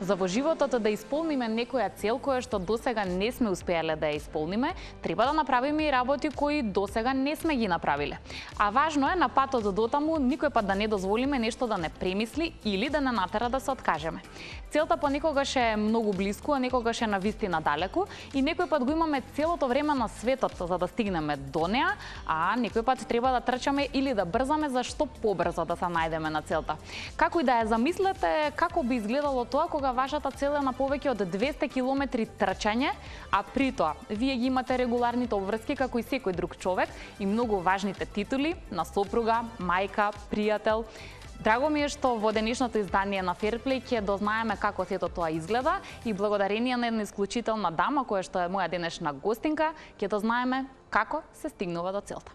За во животот да исполниме некоја цел која што досега не сме успеале да ја исполниме, треба да направиме и работи кои досега не сме ги направиле. А важно е на патот до таму никој пат да не дозволиме нешто да не премисли или да не натера да се откажеме. Целта понекогаш е многу блиску, а некогаш е навистина далеку и некој пат го имаме целото време на светот за да стигнеме до неа, а некој пат треба да трчаме или да брзаме за што побрзо да се најдеме на целта. Како и да ја замислете, како би изгледало тоа кога вашата цел е на повеќе од 200 километри трчање, а при тоа вие ги имате регуларните обврски како и секој друг човек и многу важните титули на сопруга, мајка, пријател. Драго ми е што во денешното издание на Fairplay ќе дознаеме како сето тоа изгледа и благодарение на една исклучителна дама која што е моја денешна гостинка, ќе дознаеме како се стигнува до целта.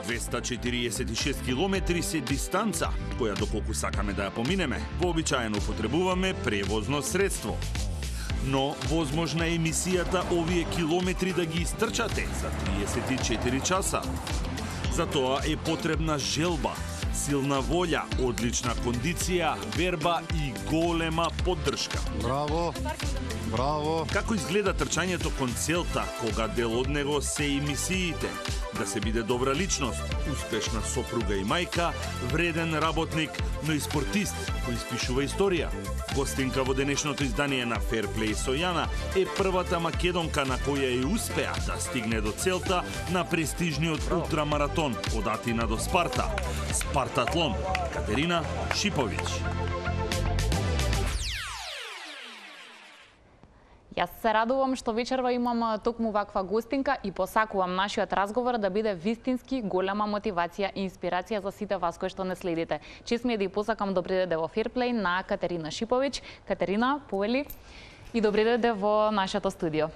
...246 километри се дистанца, која доколку сакаме да ја поминеме, вообичаено употребуваме превозно средство. Но возможна е емисијата овие километри да ги истрчате за 34 часа. За тоа е потребна желба, силна волја, одлична кондиција, верба и голема поддршка. Браво! Браво! Како изгледа трчањето кон целта, кога дел од него се емисиите? Да се биде добра личност, успешна сопруга и мајка, вреден работник, но и спортист кој испишува историја. Гостинка во денешното издание на Fairplay со Јана е првата македонка на која е успеа да стигне до целта на престижниот ултрамаратон од Атина до Спарта. Спартатлон. Катерина Шиповиќ. Јас се радувам што вечерва имам токму ваква гостинка и посакувам нашиот разговор да биде вистински голема мотивација и инспирација за сите вас кои што не следите. Чест ми е да ја посакам добри дојде во Fairplay на Катерина Шиповиќ. Катерина, повели и добри дојде во нашето студио.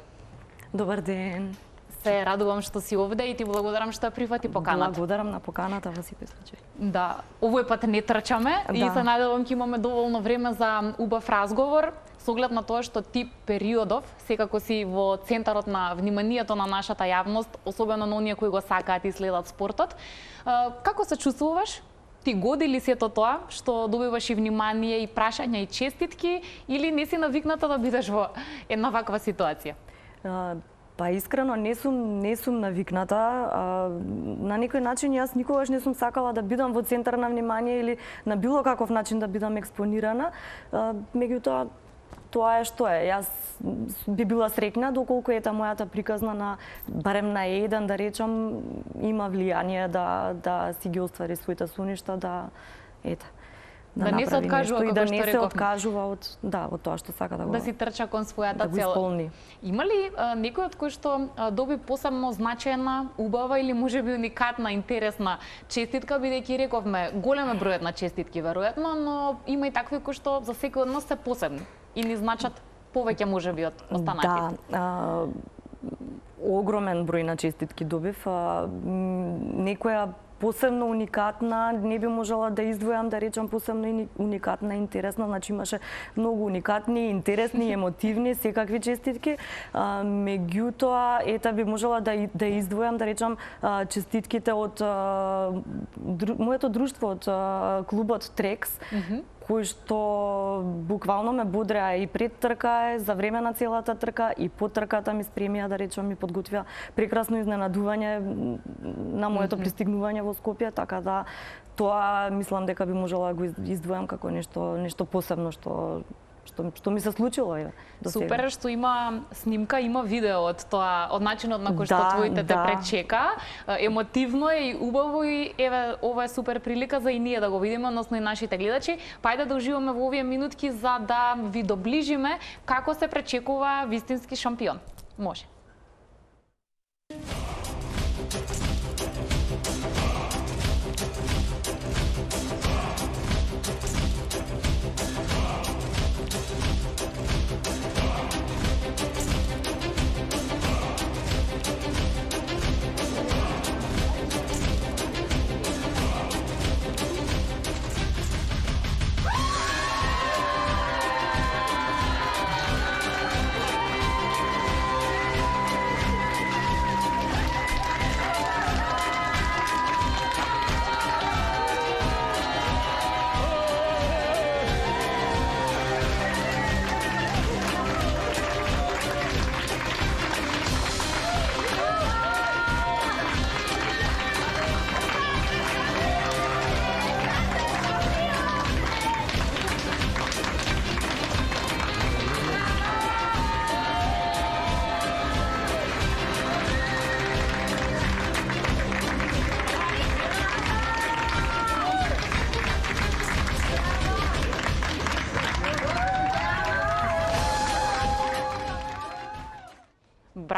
Добар ден. Се радувам што си овде и ти благодарам што ја прифати поканата. Благодарам на поканата во сите случаи. Да, овој пат не трчаме и се надевам ќе имаме доволно време за убав разговор. Со оглед на тоа што ти периодов секако си во центарот на вниманието на нашата јавност, особено на оние кои го сакаат и следат спортот. Како се чувствуваш? Ти годи ли сето тоа што добиваш и внимание и прашања и честитки или не си навикната да бидеш во една ваква ситуација? Па искрено не сум навикната. На некој начин јас никогаш не сум сакала да бидам во центар на внимание или на било каков начин да бидам експонирана. Меѓутоа тоа е што е. Јас би била среќна доколку ета мојата приказна на барем на еден да речам има влијание да си ги оствари своите соништа, да не се откажува и како да што не се рековме. откажува од тоа што сака да го Да си трча кон својата да го цел. исполни. Има ли некој од кој што доби посебно значајна, убава или можеби уникатна, интересна честитка, бидејќи рековме голем е бројот на честитки веројатно, но има и такви кои што за секој од нас се посебни и ни значат повеќе можеби од останатите. Да, огромен број на честитки добив. Некоја посебно уникатна, не би можела да издвојам, да речам посебно уникатна, интересна, значи имаше многу уникатни, интересни, емотивни, секакви честитки. Меѓутоа, ета би можела да издвојам, да речам, честитките од моето друштво, од клубот Трекс, кои што буквално ме бодреа и пред трка, за време на целата трка и по трката ми спремија, да речам, ми подготвија прекрасно изненадување на моето пристигнување во Скопје, така да тоа мислам дека би можела да го издвојам како нешто посебно што ми се случило до сега. Супер што има снимка, има видео од тоа, од начинот на кој што твоите те пречека. Емотивно е и убаво и еве ова е супер прилика за и ние да го видиме, односно и нашите гледачи. Па ајде да уживаме во овие минутки за да ви доближиме како се пречекува вистински шампион. Може.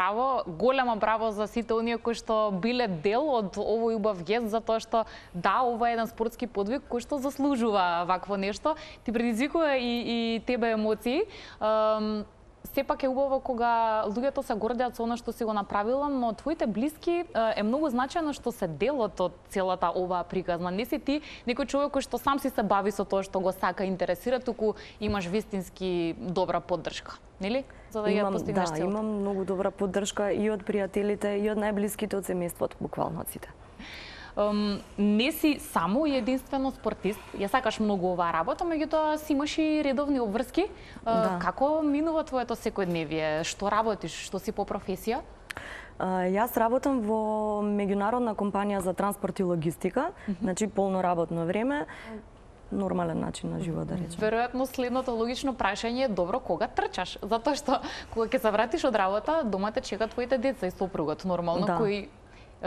браво, големо браво за сите оние кои што биле дел од овој убав гест, затоа што да, ова е еден спортски подвиг кој што заслужува вакво нешто, ти предизвикува и тебе емоции. Сепак е убаво кога луѓето се гордеат со она што си го направила, но твоите блиски е многу значајно што се делот од целата оваа приказна. Не си ти некој човек кој што сам си се бави со тоа што го сака, интересира, туку имаш вистински добра поддршка, нели? За да ја постигнеш целта. Да, имам многу добра поддршка и од пријателите, и од најблиските од семејството, буквално од сите. Не си само и единствено спортист, ја сакаш многу оваа работа, меѓутоа си имаш и редовни обврски. Да. Како минува твоето секојдневие? Што работиш? Што си по професија? Јас работам во меѓународна компанија за транспорт и логистика, значи полно работно време, нормален начин на живот, да речем. Веројатно следното логично прашање е добро кога трчаш, затоа што кога ќе се вратиш од работа, дома те чекаат твоите деца и сопругот, нормално, Да. кои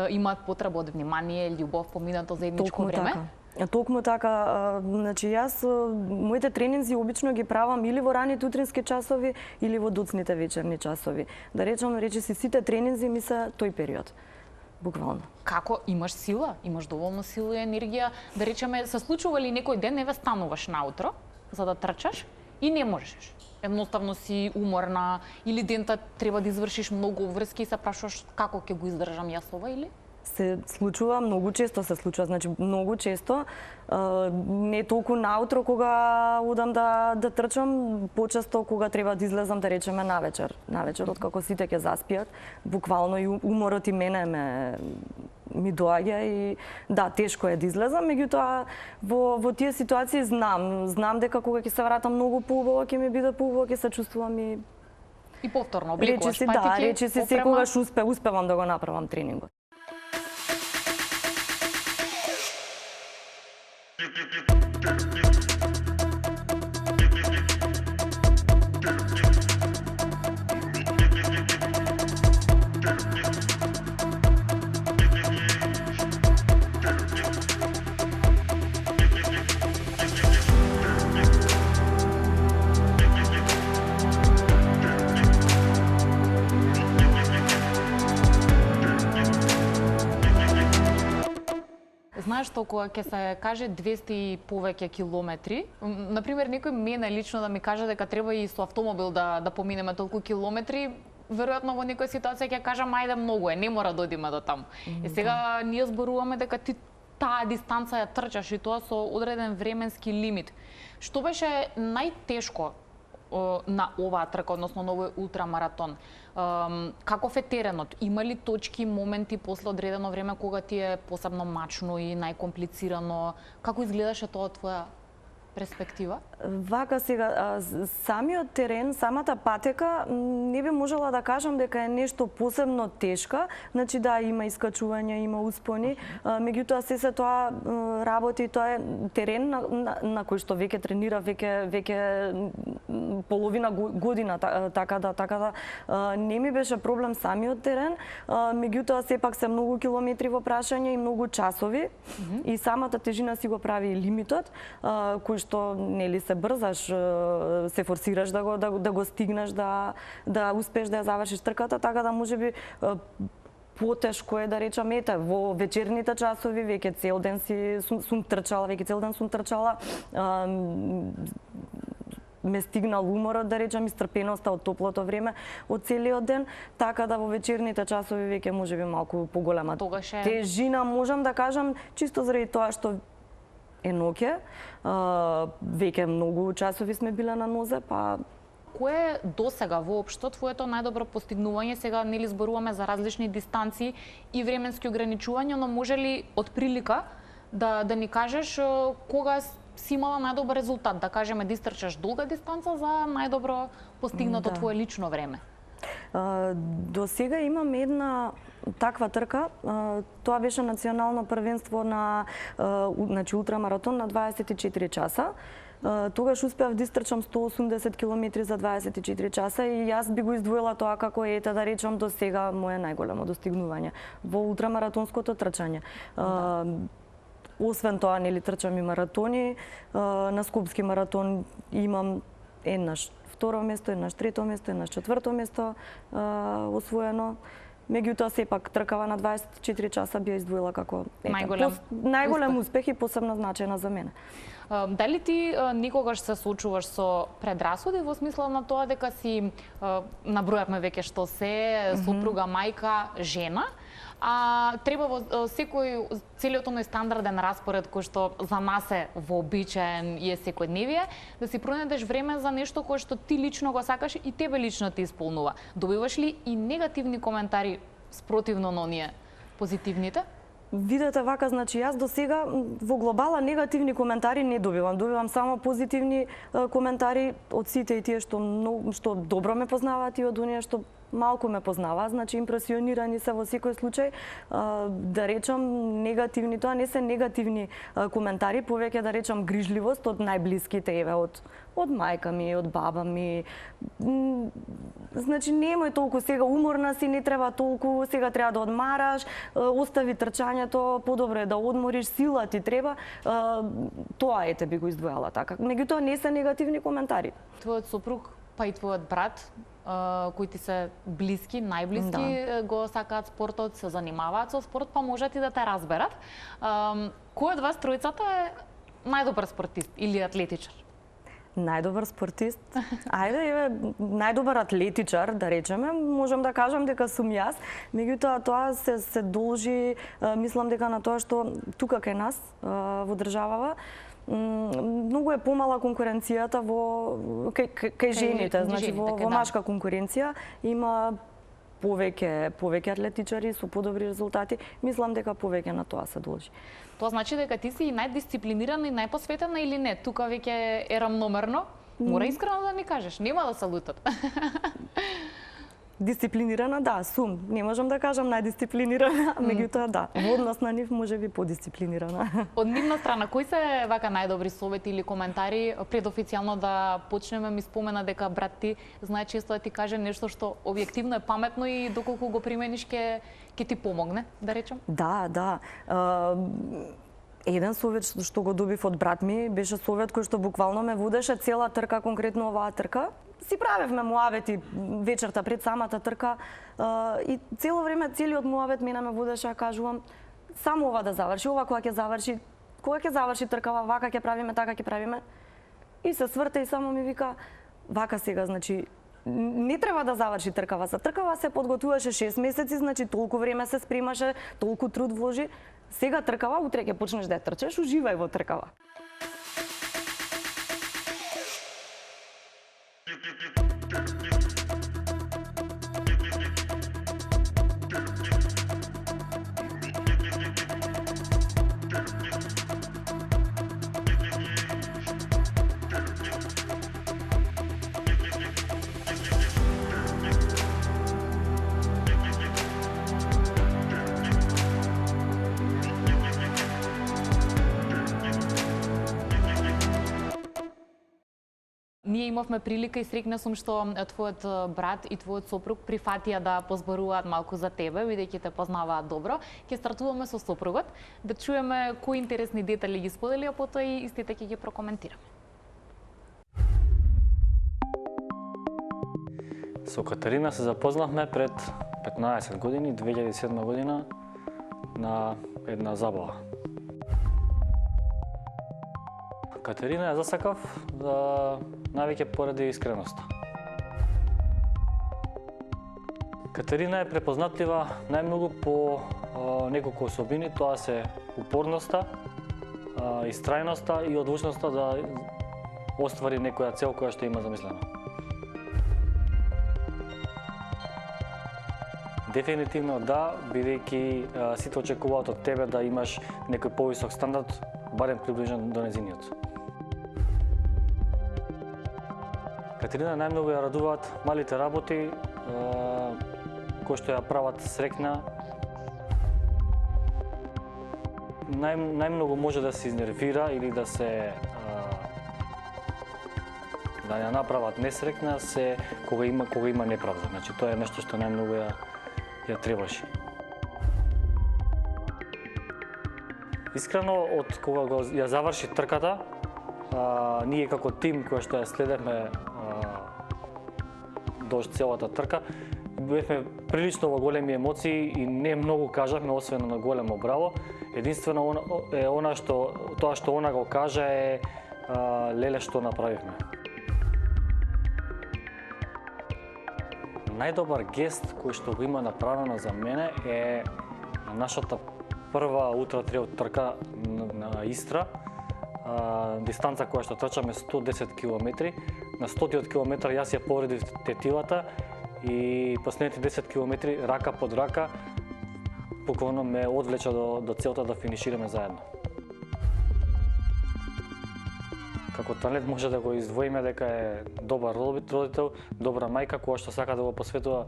имаат потреба од внимание, љубов, поминато заедничко време. Токму така, значи јас моите тренинзи обично ги правам или во раните утрински часови или во доцните вечерни часови. Да речам, речиси сите тренинзи ми се тој период. Буквално. Како имаш сила, имаш доволно сила и енергија, да речеме, се случува ли некој ден не ве стануваш наутро за да трчаш и не можеш? Едноставно си уморна или дента треба да извршиш многу врски и се прашуваш како ќе го издржам јас ова или? Се случува, многу често се случува, значи многу често, не толку наутро кога одам да трчам, почесто кога треба да излезам, да речеме навечер откако сите ќе заспијат, буквално и уморот и мене ми доаѓа и да, тешко е да излезам, меѓутоа во тие ситуации знам дека кога ќе се вратам многу поубаво, ќе ми биде поубаво, ќе се чувствувам и повторно обликуваш патики. Да, речиси секогаш успевам да го направам тренингот. Знаеш што кога ќе се каже 200 и повеќе километри, например некој мене лично да ми каже дека треба и со автомобил да поминеме толку километри, веројатно во некоја ситуација ќе кажам ајде многу е, не мора да одиме до таму. И сега ние зборуваме дека ти таа дистанца ја трчаш и тоа со одреден временски лимит. Што беше најтешко на оваа трка, односно на овој ултрамаратон? Каков е теренот? Има ли точки, моменти после одредено време кога ти е посебно мачно и најкомплицирано? Како изгледаше тоа од твоја перспектива? Вака сега, самиот терен, самата патека, не би можела да кажам дека е нешто посебно тешка. Значи да, има искачувања, има успони, меѓутоа се тоа работи, тоа е терен на кој што веќе тренира веќе половина година, така да не ми беше проблем самиот терен, меѓутоа сепак се многу километри во прашање и многу часови и самата тежина си го прави лимитот, кој што нели се брзаш, се форсираш да го стигнеш, да успееш да ја завршиш трката, така да можеби потешко е да речам, ете, во вечерните часови веќе цел ден сум трчала, ме стигнал уморот, да речам, истрпеноста од топлото време од целиот ден, така да во вечерните часови веќе можеби малку поголема тежина, можам да кажам, чисто заради тоа што е ноќе, веќе многу часови сме биле на нозе, па... Кој е досега воопшто твоето најдобро постигнување? Сега нели зборуваме за различни дистанции и временски ограничувања, но може ли од прилика да ни кажеш кога си имала најдобар резултат, да кажеме да истрчаш долга дистанца за најдобро постигнато твое лично време? До сега имам една таква трка, тоа беше национално првенство на ултрамаратон на 24 часа. Тогаш успеав да истрчам 180 километри за 24 часа и јас би го издвоила тоа како ете да речам до сега мое најголемо достигнување во ултрамаратонското трчање. Освен тоа, нели трчам и маратони, на Скопски маратон имам еднаш второ место, еднаш трето место, еднаш четврто место освоено. Меѓутоа сепак тркава на 24 часа би ја издвоила како најголем успех и посебно значајна за мене. Дали ти никогаш се соочуваш со предрасуди во смисла на тоа дека си набројавме веќе што се сопруга, мајка, жена, а треба во секој целиот оној стандарден распоред кој што за нас е вообичаен и е секојдневие, да си пронајдеш време за нешто кое што ти лично го сакаш и тебе лично ти исполнува. Добиваш ли и негативни коментари спротивно на оние позитивните? Видете вака, значи јас до сега во глобала негативни коментари не добивам. Добивам само позитивни коментари од сите и тие што добро ме познаваат и од оние што малку ме познаваат, значи импресионирани се во секој случај. Да речам негативни, тоа не се негативни коментари, повеќе да речам грижливост од најблиските, еве од мајка ми, од баба ми. Значи немој толку сега, уморна си, не треба толку, сега треба да одмараш, остави трчањето, подобро е да одмориш, сила ти треба. Тоа ете би го издвојала така. Меѓутоа не се негативни коментари. Твојот сопруг, па и твојот брат, кои ти се блиски, најблиски, го сакаат спортот, се занимаваат со спорт, па можат и да те разберат. Кој од вас тројцата е најдобар спортист или атлетичар? Најдобар спортист? Ајде, еве, најдобар атлетичар, да речеме, можам да кажам дека сум јас. Меѓутоа, тоа се должи, мислам дека на тоа што тука кај нас, во државава, многу е помала конкуренцијата кај жените, значи во машка конкуренција има повеќе атлетичари со подобри резултати. Мислам дека повеќе на тоа се должи. Тоа значи дека ти си најдисциплинирана и најпосветена или не? Тука веќе е рамномерно? Мора искрено да ни кажеш, нема да се лутат. Дисциплинирана, да, сум. Не можам да кажам најдисциплинирана, меѓутоа да. Во однос на нив може би подисциплинирана. Од нивна страна, кои се вака најдобри совети или коментари пред официјално да почнеме? Ми спомена дека брат ти знае често да ти каже нешто што објективно е паметно и доколку го примениш ќе ти помогне, да речем? Да. Еден совет што го добив од брат ми беше совет кој што буквално ме водеше цела трка, конкретно оваа трка. Си правевме муавети вечерта пред самата трка и цело време, целиот муавет мене ме водеше, кажувам, само ова да заврши, ова кога ќе заврши тркава, вака ќе правиме, така ќе правиме. И се сврта и само ми вика, вака сега, значи, не треба да заврши тркава. За тркава се подготвуваше 6 месеци, значи толку време се спремаше, толку труд вложи. Сега тркава, утре ќе почнеш да ја трчаш, уживај во тркава. Ние имавме прилика и среќна сум што твојот брат и твојот сопруг прифатија да позборуваат малку за тебе, бидејќи те познаваат добро. Ќе стартуваме со сопругот, да чуеме кои интересни детали ги сподели, а потоа и истите ќе ги прокоментираме. Со Катерина се запознавме пред 15 години, 2007 година, на една забава. Катерина ја засакав највеќе поради искреноста. Катерина е препознатлива најмногу по неколку особини, тоа се упорноста, истрајноста и одлучноста да оствари некоја цел која што има замислена. Дефинитивно да, бидејќи сите очекуваат од тебе да имаш некој повисок стандард, барем приближен до незиниот. Катерина најмногу ја радуваат малите работи, кои што ја прават среќна. Најмногу може да се изнервира или да ја направат несреќна се кога има неправда. Значи тоа е нешто што најмногу ја требаше. Искрено, од кога ја заврши трката, ние како тим кој што ја следевме долж целата трка. Бевме прилично во големи емоции и не многу кажавме, освен на големо браво. Единствено тоа што она го кажа е леле што направивме. Најдобар гест кој што го има направено за мене е нашата прва ултра трейл трка на Истра. Дистанца која што трчаме 110 км. На 100-тиот километар јас ја повредив тетивата и последните 10 км рака под рака буквално ме одвлеча до целта да финишираме заедно. Како талент може да го издвоиме дека е добар родител, добра мајка која што сака да го посветува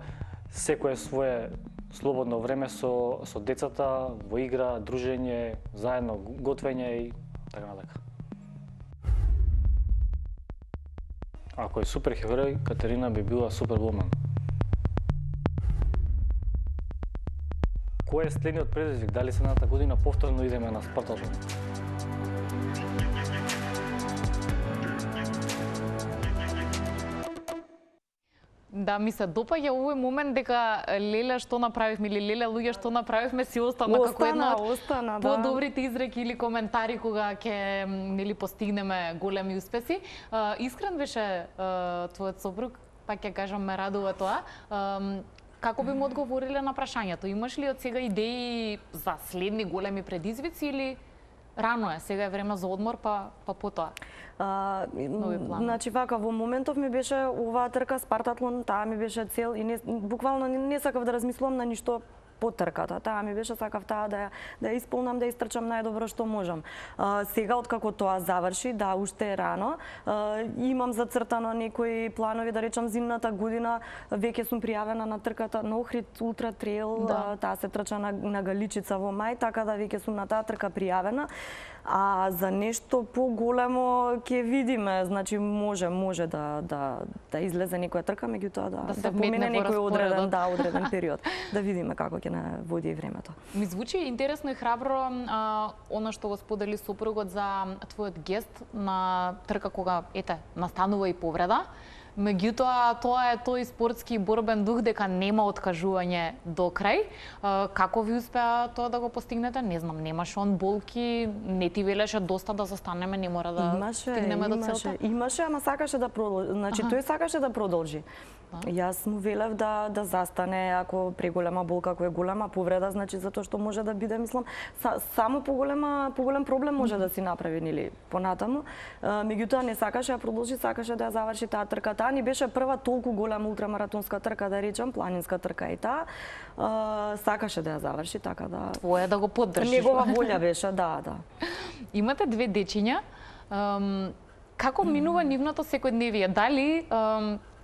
секое свое слободно време со децата, во игра, дружење, заедно готвење и така натака. Ако е суперхерој, Катерина би била супервумен. Кој е следниот предизвик? Дали следната година повторно идеме на Спартатлон? Да, ми се допаѓа овој момент дека леле што направивме или леле луѓе што направивме си остана како една од подобрите изреки или коментари кога ќе постигнеме големи успеси. Искрен беше твојот сопруг, пак ќе кажам, ме радува тоа. Како би му одговориле на прашањето? Имаш ли од сега идеи за следни големи предизвици или рано е, сега е време за одмор, па потоа? Значи вака, во моментов ми беше оваа трка Спартатлон, таа ми беше цел и буквално не сакав да размислувам на ништо по трката. Таа ми беше, сакав таа да ја исполнам, да истрчам најдобро што можам. Сега откако тоа заврши, да, уште е рано, имам зацртано некои планови, да речам зимната година, веќе сум пријавена на трката на Охрид Ултра Трейл, таа се трча на Галичица во мај, така да веќе сум на таа трка пријавена. А за нешто поголемо ќе видиме, значи може да излезе некоја трка, меѓутоа да помине некој одреден период, да видиме како ќе не води и времето. Ми звучи интересно и храбро она што го сподели сопругот за твојот гест на трка кога настанува и повреда. Меѓутоа, тоа е тој спортски борбен дух дека нема откажување до крај. Како ви успеа тоа да го постигнете? Не знам, немаше он болки, не ти велеше доста да застанеме, не мора да стигнеме до целта? Имаше, ама сакаше да продолжи. Значи, тој сакаше да продолжи. Јас му велев да застане ако преголема болка, ако е голема повреда, значи затоа што може да биде, мислам, само поголем проблем може да си направи, нели, понатаму. Меѓутоа не сакаше да продолжи, сакаше да ја заврши таа трка. Таа ни беше прва толку голема ултрамаратонска трка, да речам, планинска трка и таа. Сакаше да ја заврши, така да... Твоја да го поддржиш. Негова волја беше, да. Имате две дечиња. Како минува нивното секојдневие? Дали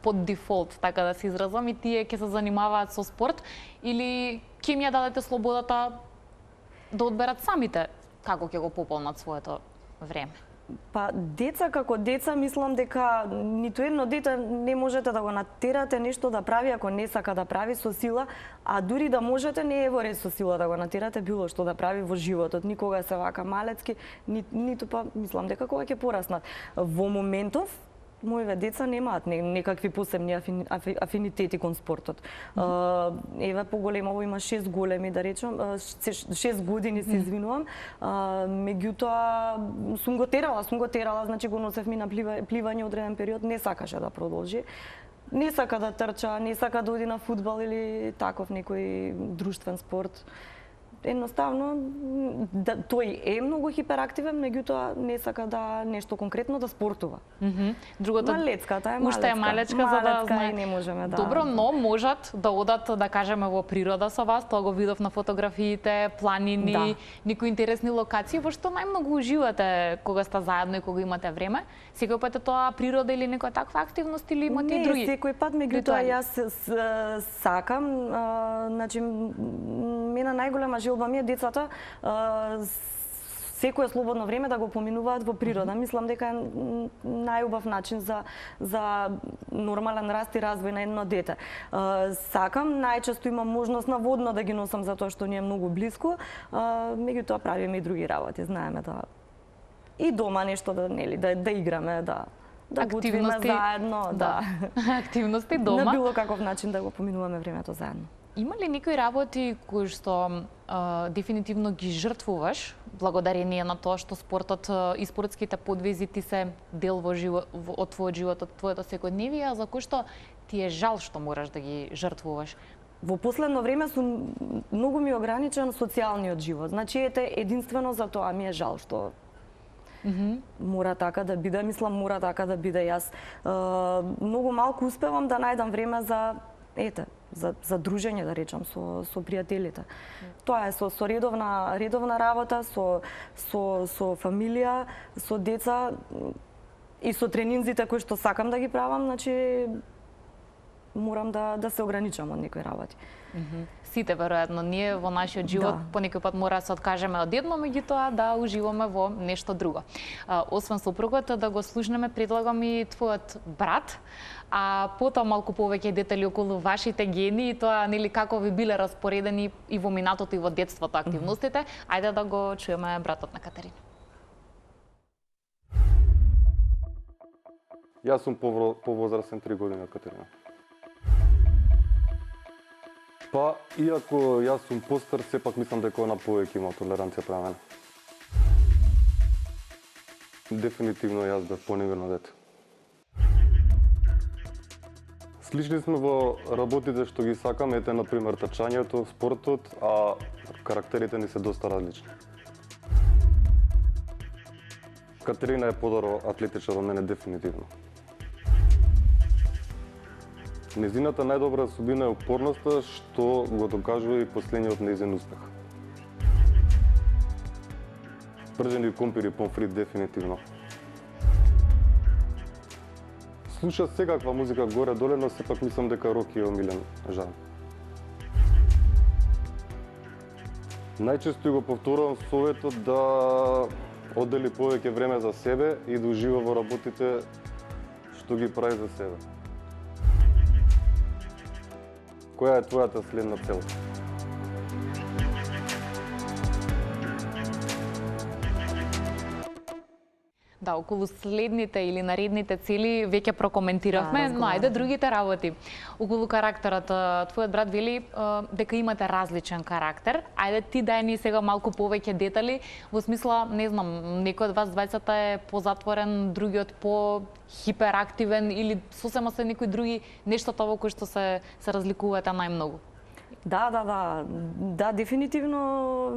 под дефолт, така да се изразам, и тие ќе се занимаваат со спорт или ќе им ја дадете слободата да одберат самите како ќе го пополнат своето време? Па деца како деца, мислам дека ниту едно дете не можете да го натерате нешто да прави ако не сака да прави со сила, а дури да можете не е во ред со сила да го натерате било што да прави во животот. Никога се вака малецки, ниту па мислам дека кога ќе пораснат. Во моментов моите деца немаат некакви посебни афинитети кон спортот. Еве поголемово има 6 големи, да речам, 6 години се извинувам. Меѓутоа сум го терала, значи го носевме на пливање одреден период, не сакаше да продолжи. Не сака да трча, не сака да оди на фудбал или таков некој друштвен спорт. Едноставно, тој е многу хиперактивен, меѓутоа не сака да нешто конкретно да спортува. Другото малецката е уште е малечка за да знае. Не можеме да. Добро, но можат да одат, да кажеме, во природа со вас, тоа го видов на фотографиите, планини, некои интересни локации, во што најмногу уживате кога сте заедно и кога имате време. Секој пат е тоа природа или некоја таква активност или имате и други? Не, секој пат, меѓутоа јас сакам, значи мене најголема желба ми е децата секое слободно време да го поминуваат во природа. Мислам дека е најубав начин за нормален раст и развој на едно дете. Сакам, најчесто имам можност на водно да ги носам затоа што ни е многу блиску, меѓутоа правиме и други работи, знаеме да и дома нешто да играме, да. да готвиме заедно, да. Активности дома. На било каков начин да го поминуваме времето заедно. Има ли некои работи кои што дефинитивно ги жртвуваш благодарение на тоа што спортот и спортските подвизи ти се дел од твојот живот, од твоето секојдневие, а за кои што ти е жал што мораш да ги жртвуваш? Во последно време сум многу ми ограничен социјалниот живот. Значи ете единствено за тоа ми е жал што мора така да биде, мислам мора така да биде. Јас многу малку успевам да најдам време за за дружење, да речам, со пријателите. Тоа е со редовна работа, со фамилија, со деца и со тренинзите кои што сакам да ги правам, значи морам да се ограничам од некои работи. Сите, веројатно, ние во нашиот живот понекој пат мора да се откажеме од едно, меѓутоа да уживаме во нешто друго. Освен сопругот, да го слушнеме, предлагам и твојот брат, а потоа малку повеќе детали околу вашите гени и тоа нели како ви биле распоредени и во минатото и во детството активностите. Ајде да го чуеме братот на Катерина. Јас сум повозрастен 3 години од Катерина. Па, иако јас сум постар, сепак мислам дека она повеќе има толеранција према мене. Дефинитивно јас бев поневирно дете. Слични сме во работите што ги сакам, ете, например, трчањето, спортот, а карактерите ни се доста различни. Катерина е подобро атлетичар од мене, дефинитивно. Незината најдобра особина е упорноста, што го докажува и последниот нејзин успех. Пржени компири помфрит, дефинитивно. Слуша секаква музика горе-доле, но сепак мислам дека рок е омилен жанр. Најчесто го повторувам советот да оддели повеќе време за себе и да ужива во работите што ги прави за себе. Која е твојата следна цел? Да, околу следните или наредните цели веќе прокоментиравме, но ајде другите работи. Околу карактерот, твојот брат вели дека имате различен карактер. Ајде ти дај ни сега малку повеќе детали, во смисла, не знам, некој од вас двајцата е позатворен, другиот по-хиперактивен или сосема се некои други нештата во кои што се разликувате најмногу? Да, дефинитивно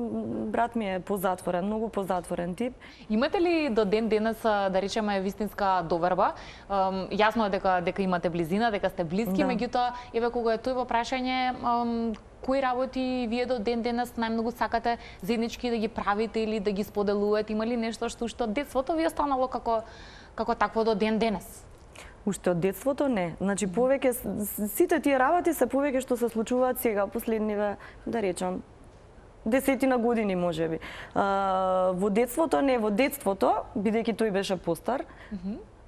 брат ми е позатворен, многу позатворен тип. Имате ли до ден денес, да речеме, вистинска доверба? Јасно е дека имате близина, дека сте блиски, меѓутоа, еве кога е тој во прашање, кои работи вие до ден денес најмногу сакате заеднички да ги правите или да ги споделувате? Има ли нешто што детството ви останало како такво до ден денес? Уште од детството не. Значи повеќе сите тие работи се повеќе што се случуваат сега последниве, да речам, 10 години можеби. Во детството не, во детството, бидејќи тој беше постар,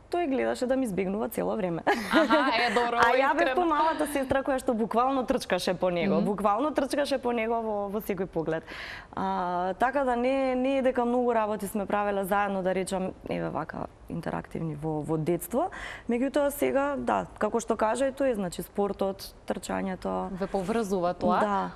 тој гледаше да ми избегнува цело време. А ја бев помалата сестра која што буквално трчкаше по него, во секој поглед. Така да не е дека многу работи сме правеле заедно, да речам, еве вака интерактивни во детство, меѓутоа сега, да, како што кажа и тој, значи спортот, трчањето ве поврзува тоа. Да.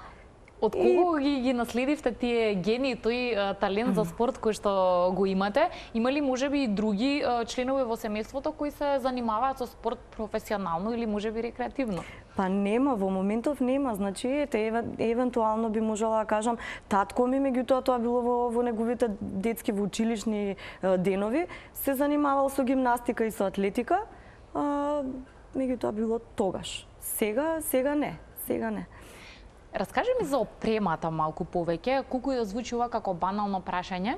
Од кого ги наследивте тие гени и тој талент за спорт кој што го имате? Има ли можеби и други членови во семејството кои се занимаваат со спорт професионално или можеби рекреативно? Па нема, во моментов нема, значи евентуално би можела да кажам татко ми, меѓутоа тоа било во неговите детски во училишни денови, се занимавал со гимнастика и со атлетика, меѓутоа било тогаш. Сега не. Раскажи ми за опремата малку повеќе, колку ја звучува како банално прашање.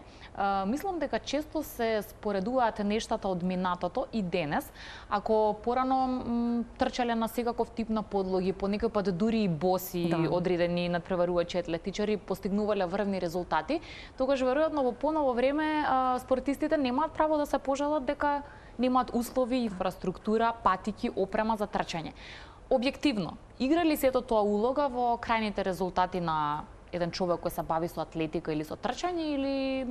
Мислам дека често се споредуваат нештата од минатото и денес. Ако порано трчале на секаков тип на подлоги, по некој пат дури и боси, одредени надпреварувачи атлетичари постигнувале врвни резултати, тогаш веројатно во поново време спортистите немаат право да се пожалат дека немаат услови, инфраструктура, патики, опрема за трчање. Објективно, игра ли сето тоа улога во крајните резултати на еден човек кој се бави со атлетика или со трчање, или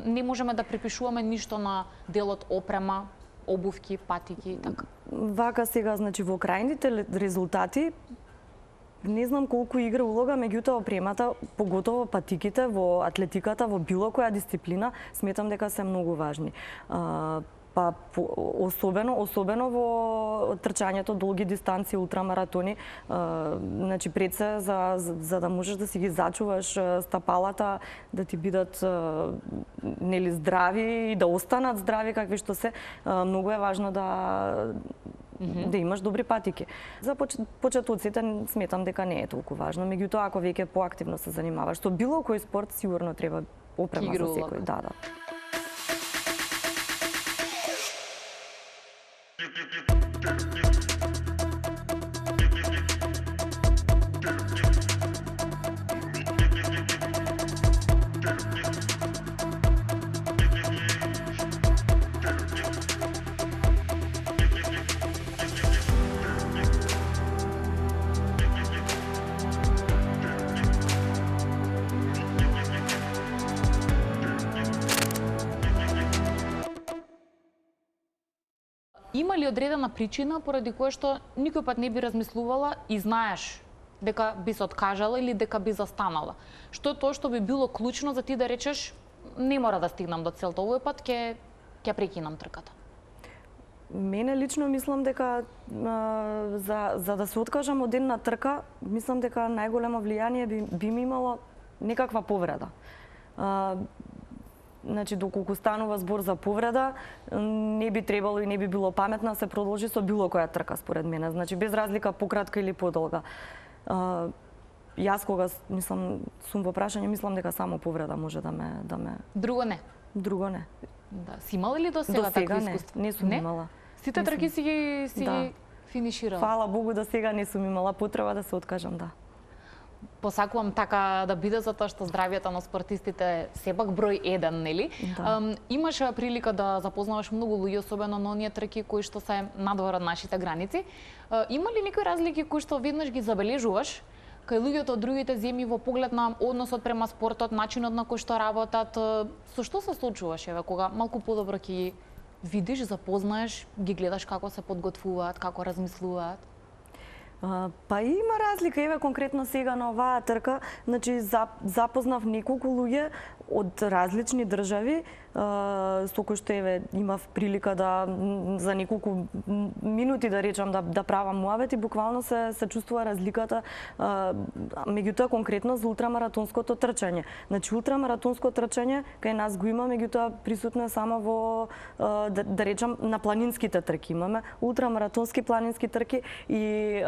не можеме да припишуваме ништо на делот опрема обувки, патики и така? Вака сега, значи во крајните резултати не знам колку игра улога, меѓутоа опремата, поготово патиките во атлетиката, во било која дисциплина, сметам дека се многу важни. Па особено во трчањето долги дистанции, ултрамаратони, значи пред се за да можеш да си ги зачуваш стапалата, да ти бидат нели здрави и да останат здрави какви што се, многу е важно да имаш добри патики. За почетоците сметам дека не е толку важно, меѓутоа ако веќе поактивно се занимаваш со било кој спорт, сигурно треба опрема за секој. Да. Има ли одредена причина поради која што никој пат не би размислувала и знаеш дека би се откажала или дека би застанала? Што е тоа што би било клучно за ти да речеш не мора да стигнам до целта овој пат, ќе прекинам трката? Мене лично мислам дека за да се откажам од една трка, мислам дека најголемо влијание би ми имало некаква повреда. Значи, доколку станува збор за повреда, не би требало и не би било паметно да се продолжи со било која трка, според мене. Значи, без разлика пократка или подолга. Јас кога сум во прашање, мислам дека само повреда може да ме... Друго не? Друго не. Да. Си имала ли до сега такви искуства? Не сум имала. Сите трки си ги финиширала? Фала Богу да сега не сум имала потреба да се откажам, да. Посакувам така да биде, затоа што здравието на спортистите е сепак број 1, нели? Да. Имаш прилика да запознаваш многу луѓе, особено на оние трки кои што се надвор од нашите граници. Има ли некои разлики кои што веднаш ги забележуваш кај луѓето од другите земји во поглед на односот према спортот, начинот на кој што работат? Со што се случуваш, еве, кога малку подобро ќе видиш, запознаеш, ги гледаш како се подготвуваат, како размислуваат? Па има разлика, еве конкретно сега на оваа трка, значи запознав неколку луѓе од различни држави, со кои што еве имав прилика да за неколку минути да речам да правам муабет и буквално се чувствува разликата, меѓутоа конкретно за ултрамаратонското трчање. Значи ултрамаратонско трчање кај нас го има, меѓутоа присутно е само во да речам на планинските трки. Имаме ултрамаратонски планински трки и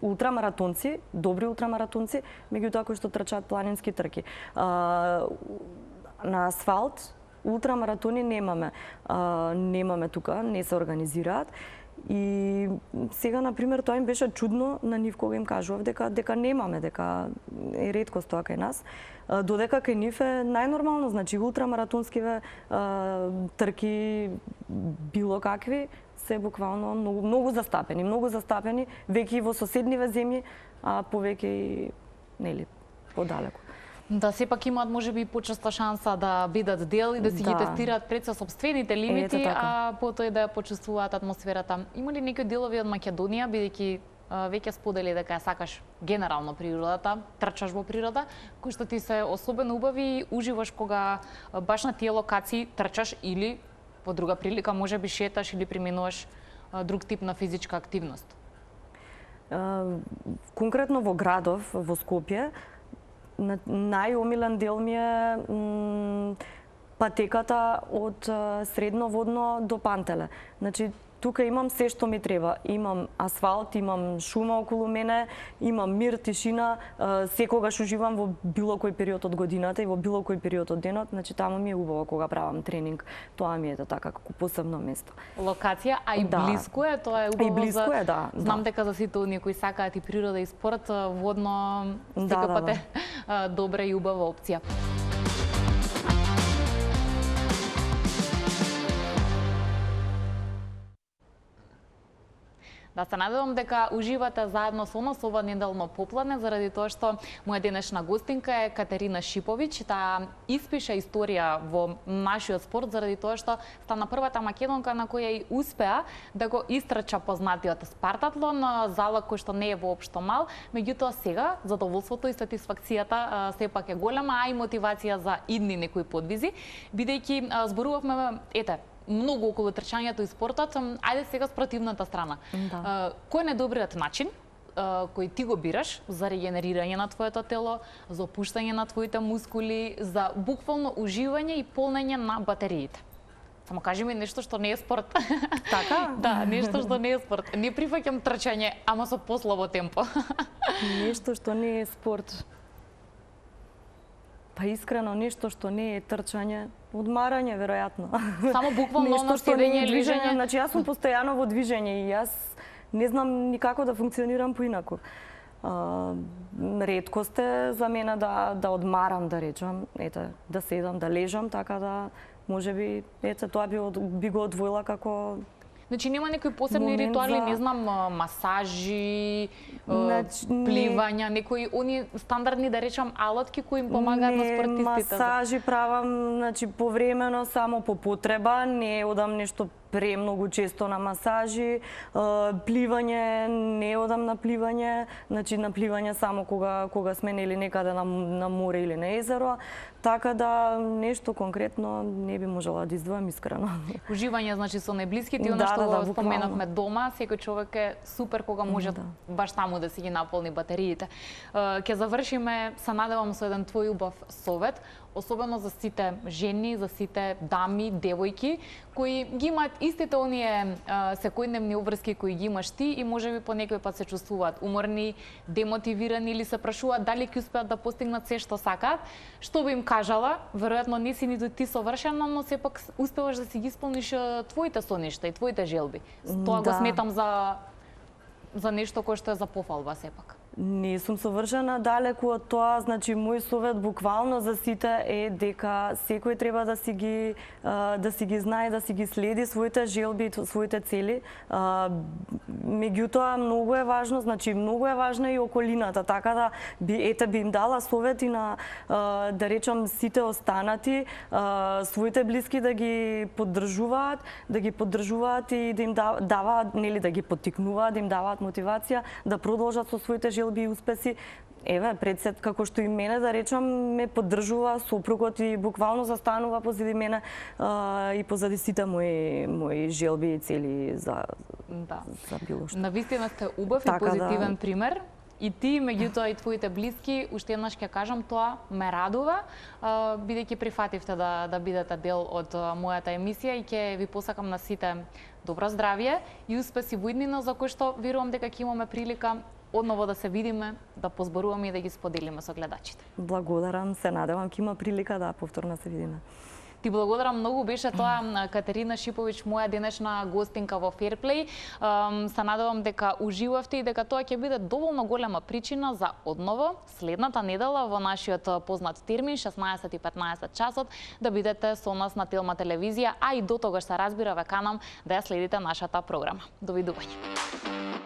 ултрамаратонци, добри ултрамаратонци, меѓутоа кои што трчаат планински трки. На асфалт ултрамаратони немаме тука, не се организираат. И сега, например, тоа им беше чудно на нив кога им кажував дека немаме, дека е реткост тоа кај нас. Додека кај нив е најнормално, значи ултрамаратонскиве трки било какви се буквално многу застапени, веќе и во соседниве земји, а повеќе и нели подалеку. Да, сепак имаат можеби почеста шанса да бидат дел и да си ги тестираат пред се сопствените лимити, а потоа и да ја почувствуваат атмосферата. Има ли некои делови од Македонија, бидејќи веќе сподели дека ја сакаш генерално природата, трчаш во природа, кои што ти се особено убави и уживаш кога баш на тие локации трчаш или во друга прилика можеби шеташ или применуваш друг тип на физичка активност? Конкретно во градов, во Скопје, најомилен дел ми е патеката од Средноводно до Пантеле. Значи, тука имам се што ми треба. Имам асфалт, имам шума околу мене, имам мир, тишина, секогаш уживам во било кој период од годината и во било кој период од денот, значи таму ми е убаво кога правам тренинг. Тоа ми е така како посебно место. Локација, а и блиску е, тоа е убаво. И блиску е, да. Знам дека за сите оние кои сакаат и природа и спорт, водно секој е добра и убава опција. Да се надевам дека уживате заедно со нас ова неделно попладне, заради тоа што моја денешна гостинка е Катерина Шиповиќ. Таа испиша историја во нашиот спорт заради тоа што стана првата македонка на која и успеа да го истрча познатиот спартатлон, залог кој што не е воопшто мал, меѓутоа сега задоволството и сатисфакцијата сепак е голема, а и мотивација за идни некои подвизи, бидејќи зборувавме многу околу трчањето и спортот. Ајде сега спротивната страна. Да. Кој е најдобриот начин кој ти го бираш за регенерирање на твоето тело, за опуштање на твоите мускули, за буквално уживање и полнење на батериите? Само кажи ми нешто што не е спорт. Така? Да, нешто што не е спорт. Не прифаќам трчање, ама со послабо темпо. Нешто што не е спорт. Па искрено, нешто што не е трчање, одмарање веројатно. Само буквално Нешто што не седење, е движење, лежење. значи јас сум постојано во движење и јас не знам никако да функционирам поинаку. Реткост е за мене да одмарам, да речам, да седам, да лежам, така да можеби тоа би го одвоила како. Значи нема некои посебни момент ритуали, за- не знам, масажи, Значи, не. пливања, некои они стандардни, да речам, алатки кои им помагаат на спортистите. Масажи правам, значи повремено, само по потреба, не одам нешто премногу често на масажи, пливање, не одам на пливање, значи на пливање само кога сме нели некаде на море или на езеро, така да нешто конкретно не би можела да издвојам искрено. Уживање, значи, со најблиските, и Да, она што да, го буквално. споменавме дома, секој човек е супер кога може Да. баш таму да си ги наполни батериите. Ќе завршиме, се надевам, со еден твој убав совет, особено за сите жени, за сите дами, девојки, кои ги имаат истите оние секојдневни обврски кои ги имаш ти и можеби по некој пат се чувствуваат уморни, демотивирани или се прашуваат дали ќе успеат да постигнат се што сакаат. Што би им кажала? Веројатно не си ниту ти совршена, но сепак успеваш да си ги исполниш твоите соништа и твоите желби. Тоа го Да. сметам за нешто кое што е за пофалба сепак. Не сум совршена, далеку од тоа, значи мој совет буквално за сите е дека секој треба да си ги знае, да си ги следи своите желби и своите цели. Меѓутоа многу е важно, значи многу е важна и околината, така да би им дала совети на да речам сите останати, своите блиски да ги поддржуваат, и да им даваат, нели да ги поттикнуваат, да им даваат мотивација да продолжат со своите желби и успеси. Еве, председ, како што и мене, да речам, ме поддржува сопругот и буквално застанува позади мене и позади сите мои желби и цели за било што. Навистина сте убав и Така да. позитивен пример. И ти, меѓутоа и твоите блиски, уште еднаш ќе кажам, тоа ме радува, бидејќи прифативте да бидете дел од мојата емисија и ќе ви посакам на сите добро здравје и успеси во иднина, за кој што верувам дека ќе имаме прилика одново да се видиме, да позборуваме и да ги споделиме со гледачите. Благодарам, се надевам ќе има прилика да повторно се видиме. Ти благодарам многу, беше тоа Катерина Шиповиќ, моја денешна гостинка во Fairplay. Се надевам дека уживавте и дека тоа ќе биде доволно голема причина за одново следната недела во нашиот познат термин 16:15 часот да бидете со нас на Телма телевизија, а и до тогаш се разбира ве канам да ја следите нашата програма. Довидување.